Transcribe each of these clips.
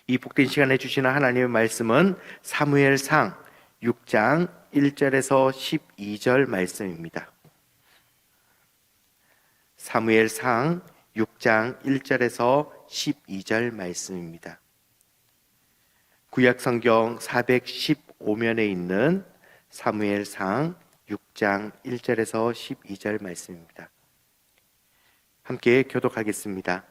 이 복된 시간에 주시는 하나님의 말씀은 사무엘상 6장 1절에서 12절 말씀입니다. 사무엘상 6장 1절에서 12절 말씀입니다. 구약성경 415면에 있는 사무엘상 6장 1절에서 12절 말씀입니다. 함께 교독하겠습니다.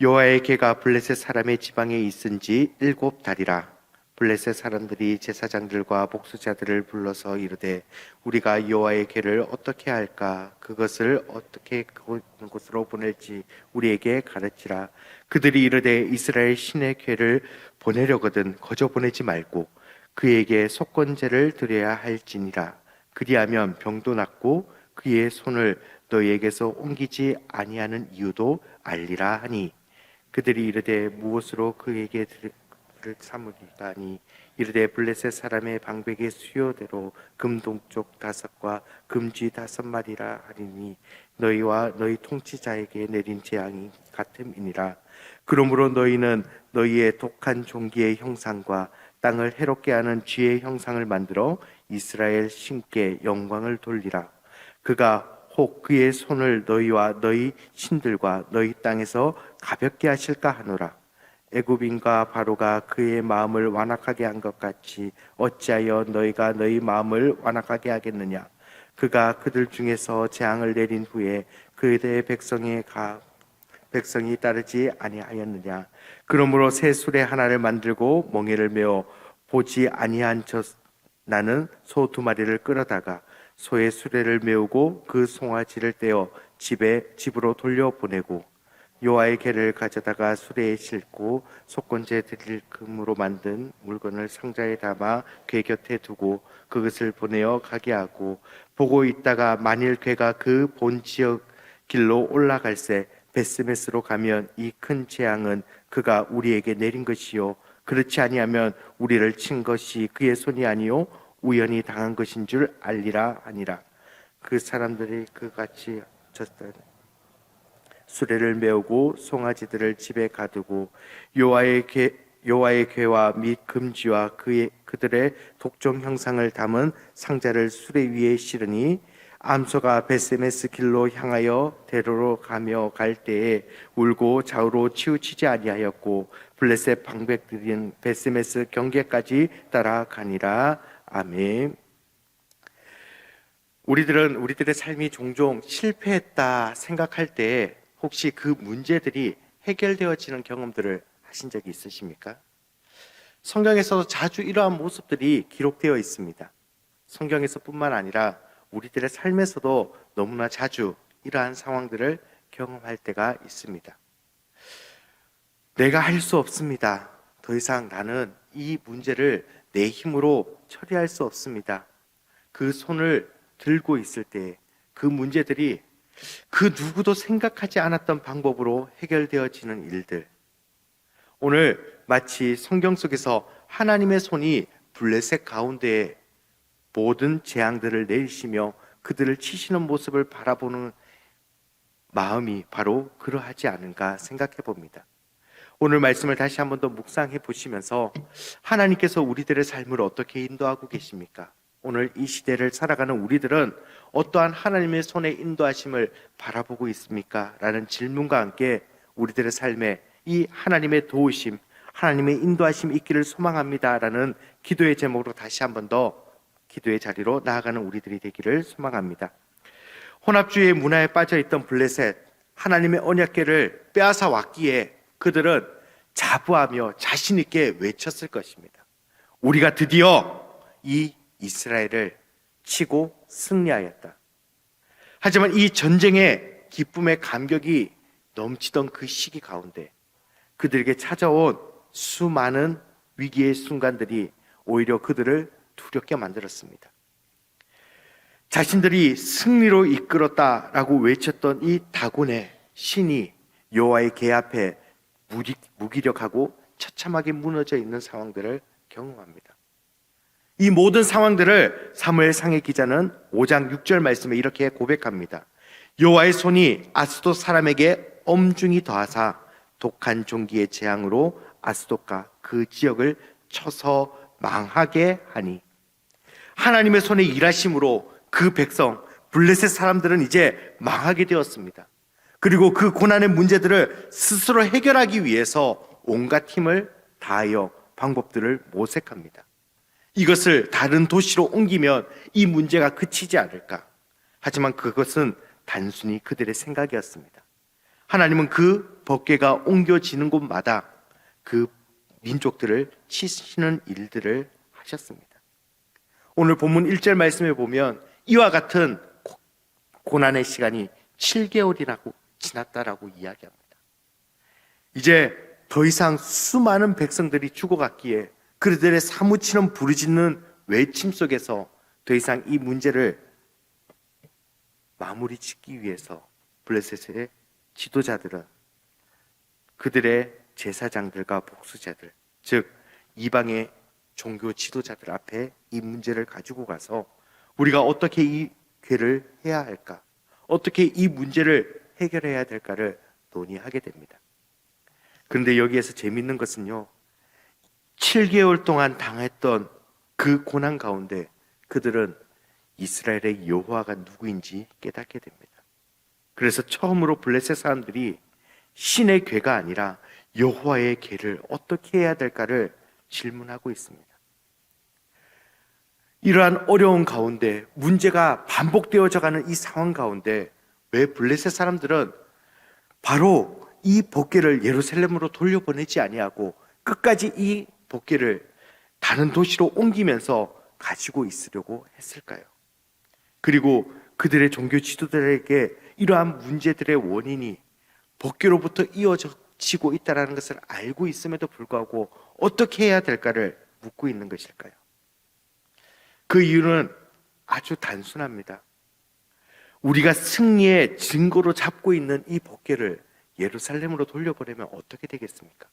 여호와의 궤가 블레셋 사람의 지방에 있은 지 7달이라. 블레셋 사람들이 제사장들과 목수자들을 불러서 이르되 우리가 여호와의 궤를 어떻게 할까? 그것을 어떻게 곳으로 보낼지 우리에게 가르치라. 그들이 이르되 이스라엘 신의 궤를 보내려거든 거저 보내지 말고 그에게 속건제를 드려야 할지니라. 그리하면 병도 낫고 그의 손을 너희에게서 옮기지 아니하는 이유도 알리라 하니, 그들이 이르되 무엇으로 그에게 그를 삼으리까 하니, 이르되 블레셋 사람의 방백의 수요대로 금동쪽 5과 금쥐 5마리라 하리니 너희와 너희 통치자에게 내린 재앙이 같음이니라. 그러므로 너희는 너희의 독한 종기의 형상과 땅을 해롭게 하는 쥐의 형상을 만들어 이스라엘 신께 영광을 돌리라. 그가 혹 그의 손을 너희와 너희 신들과 너희 땅에서 가볍게 하실까 하노라. 애굽인과 바로가 그의 마음을 완악하게 한 것 같이 어찌하여 너희가 너희 마음을 완악하게 하겠느냐. 그가 그들 중에서 재앙을 내린 후에 그의 백성이 따르지 아니하였느냐. 그러므로 새 수레 하나를 만들고 멍에를 메어 보지 아니한 나는 소 2마리를 끌어다가 소의 수레를 메우고 그 송아지를 떼어 집으로 돌려보내고 여호와의 궤를 가져다가 수레에 싣고 속건제 드릴 금으로 만든 물건을 상자에 담아 궤 곁에 두고 그것을 보내어 가게 하고, 보고 있다가 만일 궤가 그 본 지역 길로 올라갈새 베스메스로 가면 이 큰 재앙은 그가 우리에게 내린 것이요 그렇지 아니하면 우리를 친 것이 그의 손이 아니요 우연히 당한 것인 줄 알리라 하니라. 그 사람들이 그같이 수레를 메우고 송아지들을 집에 가두고 여호와의 궤와 및 금쥐와 그들의 독종 형상을 담은 상자를 수레 위에 실으니, 암소가 베세메스 길로 향하여 대로로 가며 갈 때에 울고 좌우로 치우치지 아니하였고 블레셋 방백들은 베세메스 경계까지 따라가니라. 아멘. 우리들의 삶이 종종 실패했다 생각할 때 혹시 그 문제들이 해결되어지는 경험들을 하신 적이 있으십니까? 성경에서도 자주 이러한 모습들이 기록되어 있습니다. 성경에서뿐만 아니라 우리들의 삶에서도 너무나 자주 이러한 상황들을 경험할 때가 있습니다. 내가 할 수 없습니다. 더 이상 나는 이 문제를 내 힘으로 처리할 수 없습니다. 그 손을 들고 있을 때 그 문제들이 그 누구도 생각하지 않았던 방법으로 해결되어지는 일들, 오늘 마치 성경 속에서 하나님의 손이 블레셋 가운데에 모든 재앙들을 내리시며 그들을 치시는 모습을 바라보는 마음이 바로 그러하지 않은가 생각해 봅니다. 오늘 말씀을 다시 한 번 더 묵상해 보시면서 하나님께서 우리들의 삶을 어떻게 인도하고 계십니까? 오늘 이 시대를 살아가는 우리들은 어떠한 하나님의 손의 인도하심을 바라보고 있습니까? 라는 질문과 함께 우리들의 삶에 이 하나님의 도우심, 하나님의 인도하심이 있기를 소망합니다 라는 기도의 제목으로 다시 한 번 더 기도의 자리로 나아가는 우리들이 되기를 소망합니다. 혼합주의 문화에 빠져있던 블레셋, 하나님의 언약궤를 빼앗아 왔기에 그들은 자부하며 자신 있게 외쳤을 것입니다. 우리가 드디어 이 이스라엘을 치고 승리하였다. 하지만 이 전쟁의 기쁨의 감격이 넘치던 그 시기 가운데 그들에게 찾아온 수많은 위기의 순간들이 오히려 그들을 두렵게 만들었습니다. 자신들이 승리로 이끌었다라고 외쳤던 이 다곤의 신이 여호와의 궤 앞에 무기력하고 처참하게 무너져 있는 상황들을 경험합니다. 이 모든 상황들을 사무엘상의 기자는 5장 6절 말씀에 이렇게 고백합니다. 여호와의 손이 아스돗 사람에게 엄중히 더하사 독한 종기의 재앙으로 아스돗과 그 지역을 쳐서 망하게 하니, 하나님의 손에 일하심으로 그 백성 블레셋 사람들은 이제 망하게 되었습니다. 그리고 그 고난의 문제들을 스스로 해결하기 위해서 온갖 힘을 다하여 방법들을 모색합니다. 이것을 다른 도시로 옮기면 이 문제가 그치지 않을까. 하지만 그것은 단순히 그들의 생각이었습니다. 하나님은 그 법궤가 옮겨지는 곳마다 그 민족들을 치시는 일들을 하셨습니다. 오늘 본문 1절 말씀에 보면 이와 같은 고난의 시간이 7개월이라고 지났다라고 이야기합니다. 이제 더 이상 수많은 백성들이 죽어갔기에 그들의 사무치는 부르짖는 외침 속에서 더 이상 이 문제를 마무리 짓기 위해서 블레셋의 지도자들은 그들의 제사장들과 복수자들, 즉 이방의 종교 지도자들 앞에 이 문제를 가지고 가서 우리가 어떻게 이 궤를 해야 할까, 어떻게 이 문제를 해결해야 될까를 논의하게 됩니다. 그런데 여기에서 재미있는 것은요, 7개월 동안 당했던 그 고난 가운데 그들은 이스라엘의 여호와가 누구인지 깨닫게 됩니다. 그래서 처음으로 블레셋 사람들이 신의 궤가 아니라 여호와의 궤를 어떻게 해야 될까를 질문하고 있습니다. 이러한 어려운 가운데 문제가 반복되어져 가는 이 상황 가운데 왜 블레셋 사람들은 바로 이 법궤를 예루살렘으로 돌려보내지 아니하고 끝까지 이 법궤를 다른 도시로 옮기면서 가지고 있으려고 했을까요? 그리고 그들의 종교 지도자들에게 이러한 문제들의 원인이 법궤로부터 이어지고 있다는 것을 알고 있음에도 불구하고 어떻게 해야 될까를 묻고 있는 것일까요? 그 이유는 아주 단순합니다. 우리가 승리의 증거로 잡고 있는 이 법궤를 예루살렘으로 돌려보내면 어떻게 되겠습니까?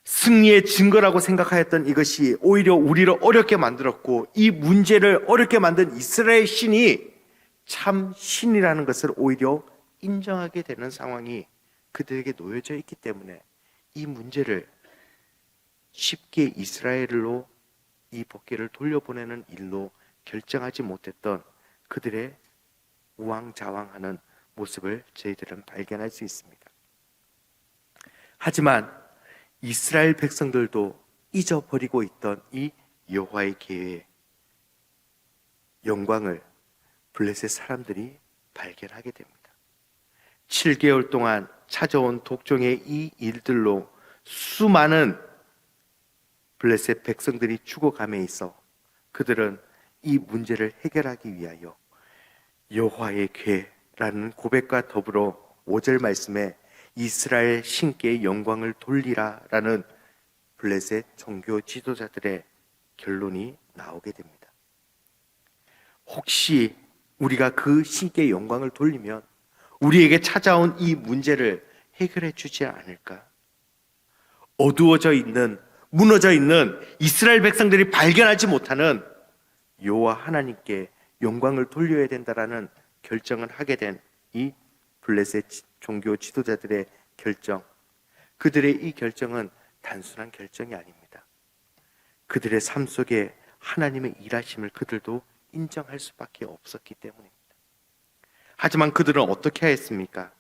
승리의 증거라고 생각하였던 이것이 오히려 우리를 어렵게 만들었고, 이 문제를 어렵게 만든 이스라엘 신이 참 신이라는 것을 오히려 인정하게 되는 상황이 그들에게 놓여져 있기 때문에 이 문제를 쉽게 이스라엘로 이 법궤를 돌려보내는 일로 결정하지 못했던 그들의 우왕좌왕하는 모습을 저희들은 발견할 수 있습니다. 하지만 이스라엘 백성들도 잊어버리고 있던 이 여호와의 계획의 영광을 블레셋 사람들이 발견하게 됩니다. 7개월 동안 찾아온 독종의 이 일들로 수많은 블레셋 백성들이 죽어감에 있어 그들은 이 문제를 해결하기 위하여 여호와의 궤라는 고백과 더불어 5절 말씀에 이스라엘 신께 영광을 돌리라라는 블레셋 종교 지도자들의 결론이 나오게 됩니다. 혹시 우리가 그 신께 영광을 돌리면 우리에게 찾아온 이 문제를 해결해 주지 않을까? 어두워져 있는, 무너져 있는 이스라엘 백성들이 발견하지 못하는 여호와 하나님께 영광을 돌려야 된다라는 결정을 하게 된 이 블레셋 종교 지도자들의 결정, 그들의 이 결정은 단순한 결정이 아닙니다. 그들의 삶 속에 하나님의 일하심을 그들도 인정할 수밖에 없었기 때문입니다. 하지만 그들은 어떻게 했습니까?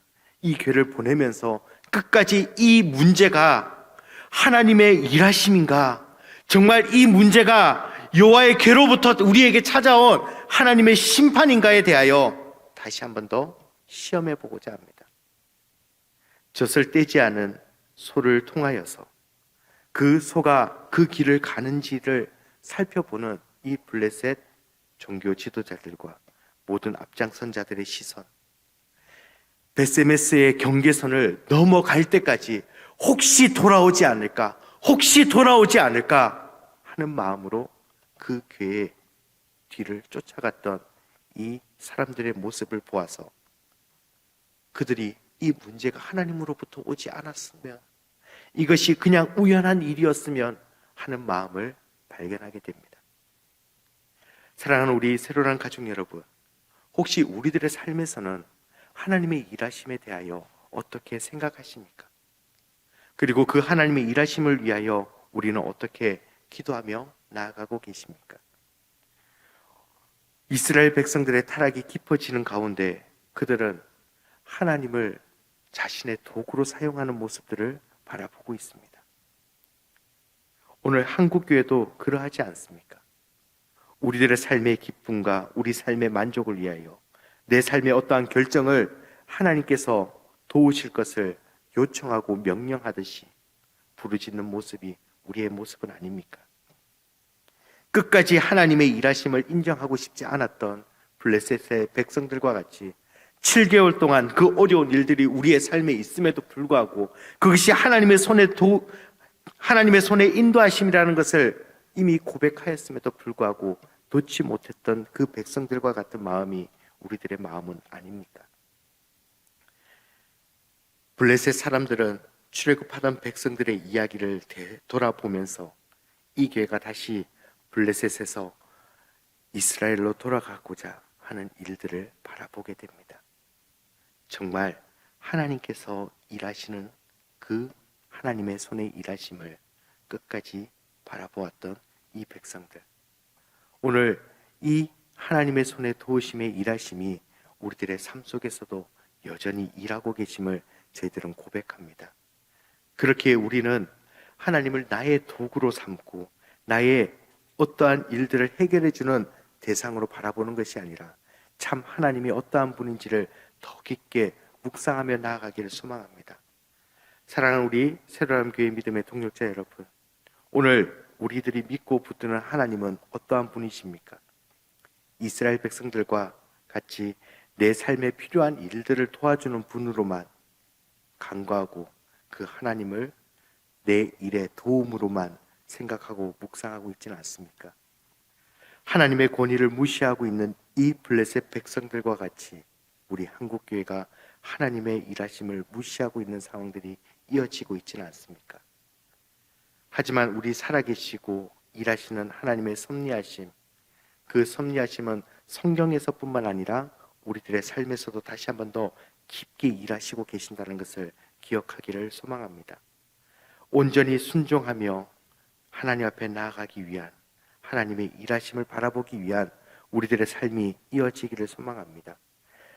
이 궤를 보내면서 끝까지 이 문제가 하나님의 일하심인가, 정말 이 문제가 여호와의 궤로부터 우리에게 찾아온 하나님의 심판인가에 대하여 다시 한 번 더 시험해 보고자 합니다. 젖을 떼지 않은 소를 통하여서 그 소가 그 길을 가는지를 살펴보는 이 블레셋 종교 지도자들과 모든 앞장선 자들의 시선, 베세메스의 경계선을 넘어갈 때까지 혹시 돌아오지 않을까, 혹시 돌아오지 않을까 하는 마음으로 그 궤의 뒤를 쫓아갔던 이 사람들의 모습을 보아서 그들이 이 문제가 하나님으로부터 오지 않았으면, 이것이 그냥 우연한 일이었으면 하는 마음을 발견하게 됩니다. 사랑하는 우리 새로운 가족 여러분, 혹시 우리들의 삶에서는 하나님의 일하심에 대하여 어떻게 생각하십니까? 그리고 그 하나님의 일하심을 위하여 우리는 어떻게 기도하며 나아가고 계십니까? 이스라엘 백성들의 타락이 깊어지는 가운데 그들은 하나님을 자신의 도구로 사용하는 모습들을 바라보고 있습니다. 오늘 한국교회도 그러하지 않습니까? 우리들의 삶의 기쁨과 우리 삶의 만족을 위하여 내 삶의 어떠한 결정을 하나님께서 도우실 것을 요청하고 명령하듯이 부르짖는 모습이 우리의 모습은 아닙니까? 끝까지 하나님의 일하심을 인정하고 싶지 않았던 블레셋의 백성들과 같이 7개월 동안 그 어려운 일들이 우리의 삶에 있음에도 불구하고 그것이 하나님의 손에 인도하심이라는 것을 이미 고백하였음에도 불구하고 놓지 못했던 그 백성들과 같은 마음이 우리들의 마음은 아닙니까? 블레셋 사람들은 출애굽하던 백성들의 이야기를 돌아보면서 이 교회가 다시 블레셋에서 이스라엘로 돌아가고자 하는 일들을 바라보게 됩니다. 정말 하나님께서 일하시는 그 하나님의 손의 일하심을 끝까지 바라보았던 이 백성들, 오늘 이 하나님의 손의 도우심의 일하심이 우리들의 삶 속에서도 여전히 일하고 계심을 저희들은 고백합니다. 그렇게 우리는 하나님을 나의 도구로 삼고 나의 어떠한 일들을 해결해 주는 대상으로 바라보는 것이 아니라 참 하나님이 어떠한 분인지를 더 깊게 묵상하며 나아가기를 소망합니다. 사랑하는 우리 새로운 교회 믿음의 동역자 여러분, 오늘 우리들이 믿고 붙드는 하나님은 어떠한 분이십니까? 이스라엘 백성들과 같이 내 삶에 필요한 일들을 도와주는 분으로만 간구하고 그 하나님을 내 일의 도움으로만 생각하고 묵상하고 있지는 않습니까? 하나님의 권위를 무시하고 있는 이 블레셋 백성들과 같이 우리 한국교회가 하나님의 일하심을 무시하고 있는 상황들이 이어지고 있지는 않습니까? 하지만 우리 살아계시고 일하시는 하나님의 섭리하심, 그 섭리하심은 성경에서뿐만 아니라 우리들의 삶에서도 다시 한 번 더 깊게 일하시고 계신다는 것을 기억하기를 소망합니다. 온전히 순종하며 하나님 앞에 나아가기 위한, 하나님의 일하심을 바라보기 위한 우리들의 삶이 이어지기를 소망합니다.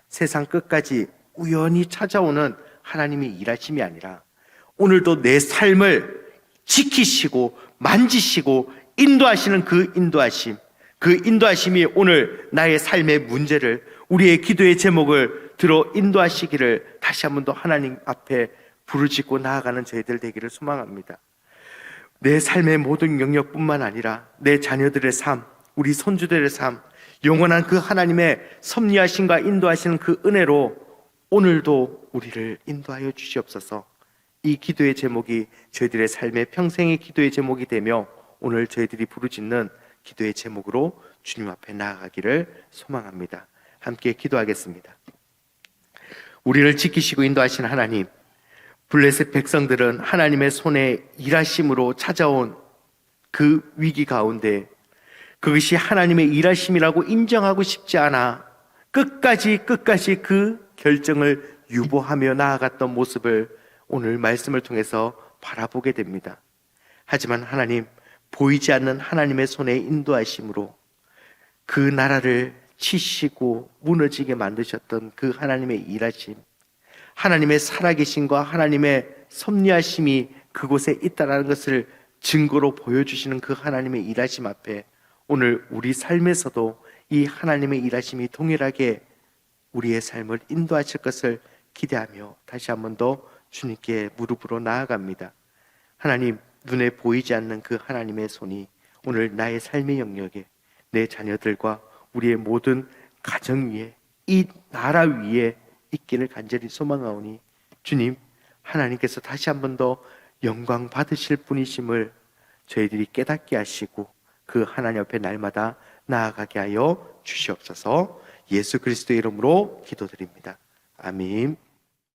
세상 끝까지 우연히 찾아오는 하나님의 일하심이 아니라 오늘도 내 삶을 지키시고 만지시고 인도하시는 그 인도하심이 오늘 나의 삶의 문제를, 우리의 기도의 제목을 들어 인도하시기를 다시 한 번 더 하나님 앞에 부르짖고 나아가는 저희들 되기를 소망합니다. 내 삶의 모든 영역뿐만 아니라 내 자녀들의 삶, 우리 손주들의 삶, 영원한 그 하나님의 섭리하심과 인도하시는 그 은혜로 오늘도 우리를 인도하여 주시옵소서. 이 기도의 제목이 저희들의 삶의 평생의 기도의 제목이 되며 오늘 저희들이 부르짖는 기도의 제목으로 주님 앞에 나아가기를 소망합니다. 함께 기도하겠습니다. 우리를 지키시고 인도하신 하나님, 블레셋 백성들은 하나님의 손에 일하심으로 찾아온 그 위기 가운데 그것이 하나님의 일하심이라고 인정하고 싶지 않아 끝까지 그 결정을 유보하며 나아갔던 모습을 오늘 말씀을 통해서 바라보게 됩니다. 하지만 하나님, 보이지 않는 하나님의 손에 인도하심으로 그 나라를 치시고 무너지게 만드셨던 그 하나님의 일하심, 하나님의 살아계심과 하나님의 섭리하심이 그곳에 있다는 것을 증거로 보여주시는 그 하나님의 일하심 앞에 오늘 우리 삶에서도 이 하나님의 일하심이 동일하게 우리의 삶을 인도하실 것을 기대하며 다시 한 번 더 주님께 무릎으로 나아갑니다. 하나님, 눈에 보이지 않는 그 하나님의 손이 오늘 나의 삶의 영역에 내 자녀들과 우리의 모든 가정 위에 이 나라 위에 있기를 간절히 소망하오니 주님, 하나님께서 다시 한 번 더 영광 받으실 분이심을 저희들이 깨닫게 하시고 그 하나님 앞에 날마다 나아가게 하여 주시옵소서. 예수 그리스도의 이름으로 기도드립니다. 아멘.